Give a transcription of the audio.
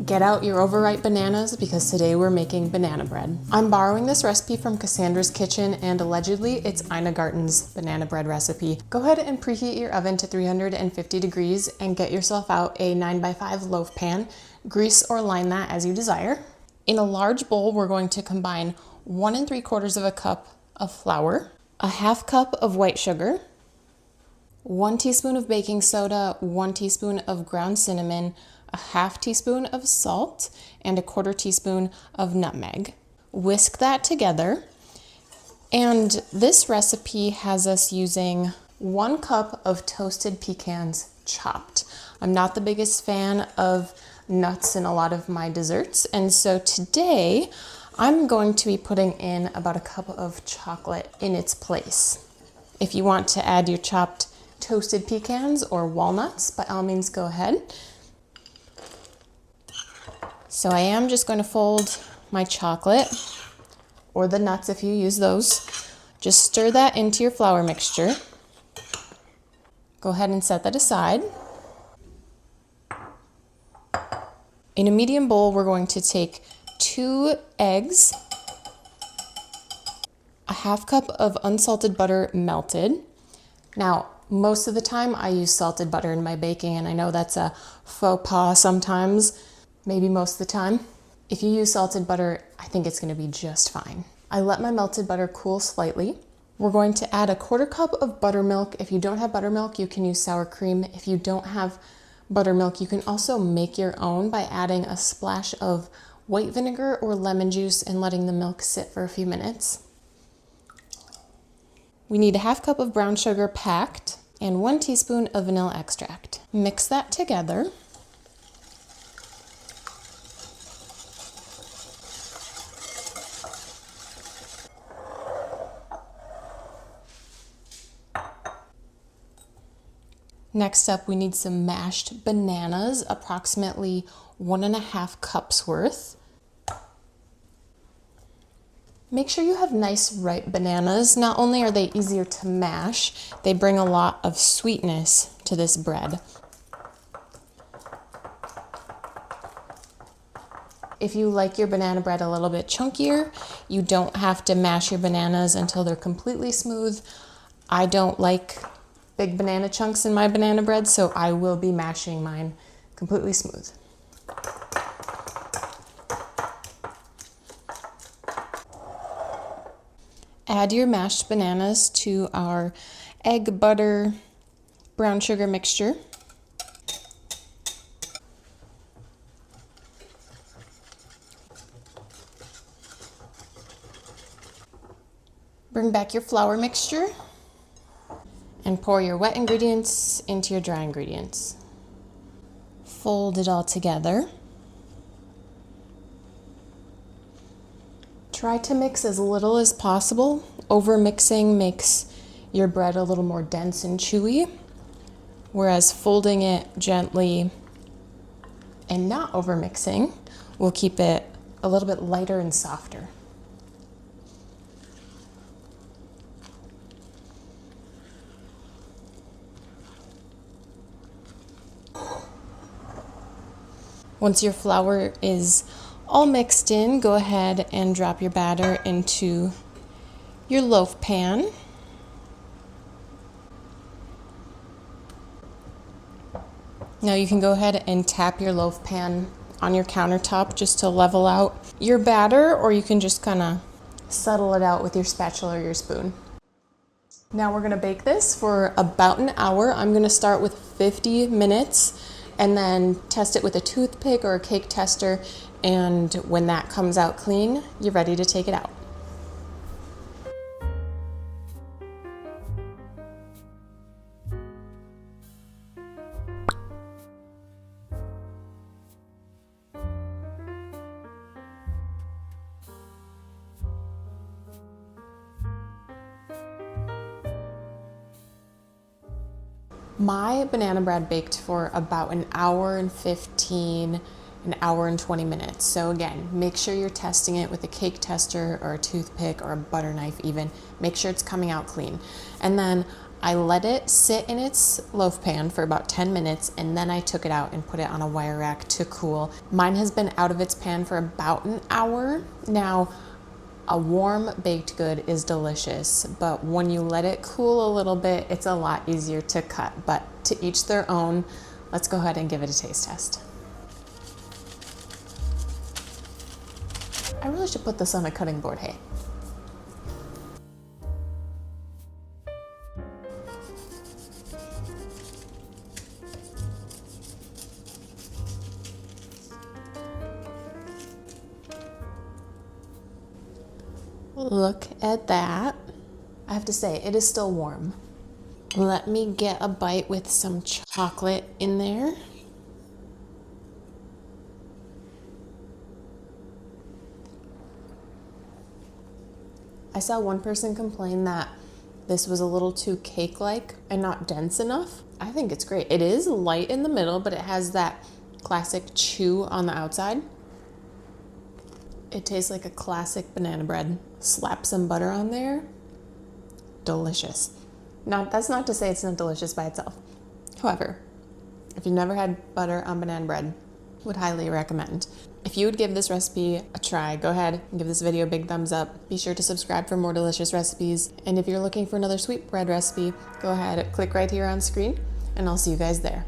Get out your overripe bananas because today we're making banana bread. I'm borrowing this recipe from Cassandra's Kitchen and allegedly it's Ina Garten's banana bread recipe. Go ahead and preheat your oven to 350 degrees and get yourself out a 9x5 loaf pan. Grease or line that as you desire. In a large bowl, we're going to combine 1 3/4 cup of flour, a 1/2 cup of white sugar, 1 teaspoon of baking soda, 1 teaspoon of ground cinnamon, a 1/2 teaspoon of salt, and a 1/4 teaspoon of nutmeg. Whisk that together. And this recipe has us using 1 cup of toasted pecans chopped. I'm not the biggest fan of nuts in a lot of my desserts, and so today I'm going to be putting in about a cup of chocolate in its place. If you want to add your chopped toasted pecans or walnuts, by all means go ahead. So I am just going to fold my chocolate, or the nuts if you use those. Just stir that into your flour mixture. Go ahead and set that aside. In a medium bowl, we're going to take 2 eggs, a 1/2 cup of unsalted butter melted. Now, most of the time I use salted butter in my baking, and I know that's a faux pas sometimes, maybe most of the time. If you use salted butter, I think it's going to be just fine. I let my melted butter cool slightly. We're going to add a 1/4 cup of buttermilk. If you don't have buttermilk, you can use sour cream. If you don't have buttermilk, you can also make your own by adding a splash of white vinegar or lemon juice and letting the milk sit for a few minutes. We need a 1/2 cup of brown sugar packed and 1 teaspoon of vanilla extract. Mix that together. Next up, we need some mashed bananas, approximately 1 1/2 cups worth. Make sure you have nice ripe bananas. Not only are they easier to mash, they bring a lot of sweetness to this bread. If you like your banana bread a little bit chunkier, you don't have to mash your bananas until they're completely smooth. I don't like big banana chunks in my banana bread, so I will be mashing mine completely smooth. Add your mashed bananas to our egg, butter, brown sugar mixture. Bring back your flour mixture and pour your wet ingredients into your dry ingredients. Fold it all together. Try to mix as little as possible. Over mixing makes your bread a little more dense and chewy, whereas folding it gently and not over mixing will keep it a little bit lighter and softer. Once your flour is all mixed in, go ahead and drop your batter into your loaf pan. Now you can go ahead and tap your loaf pan on your countertop just to level out your batter, or you can just kind of settle it out with your spatula or your spoon. Now we're going to bake this for about an hour. I'm going to start with 50 minutes and then test it with a toothpick or a cake tester, and when that comes out clean, you're ready to take it out. My banana bread baked for about an hour and 15, an hour and 20 minutes. So again, make sure you're testing it with a cake tester or a toothpick or a butter knife even. Make sure it's coming out clean. And then I let it sit in its loaf pan for about 10 minutes and then I took it out and put it on a wire rack to cool. Mine has been out of its pan for about an hour. Now, a warm baked good is delicious, but when you let it cool a little bit, it's a lot easier to cut. But to each their own. Let's go ahead and give it a taste test. I really should put this on a cutting board, hey? Look at that. I have to say, it is still warm. Let me get a bite with some chocolate in there. I saw one person complain that this was a little too cake-like and not dense enough. I think it's great. It is light in the middle, but it has that classic chew on the outside. It tastes like a classic banana bread. Slap some butter on there. Delicious. Now, that's not to say it's not delicious by itself. However, if you've never had butter on banana bread, would highly recommend. If you would give this recipe a try, go ahead and give this video a big thumbs up. Be sure to subscribe for more delicious recipes. And if you're looking for another sweet bread recipe, go ahead, click right here on screen, and I'll see you guys there.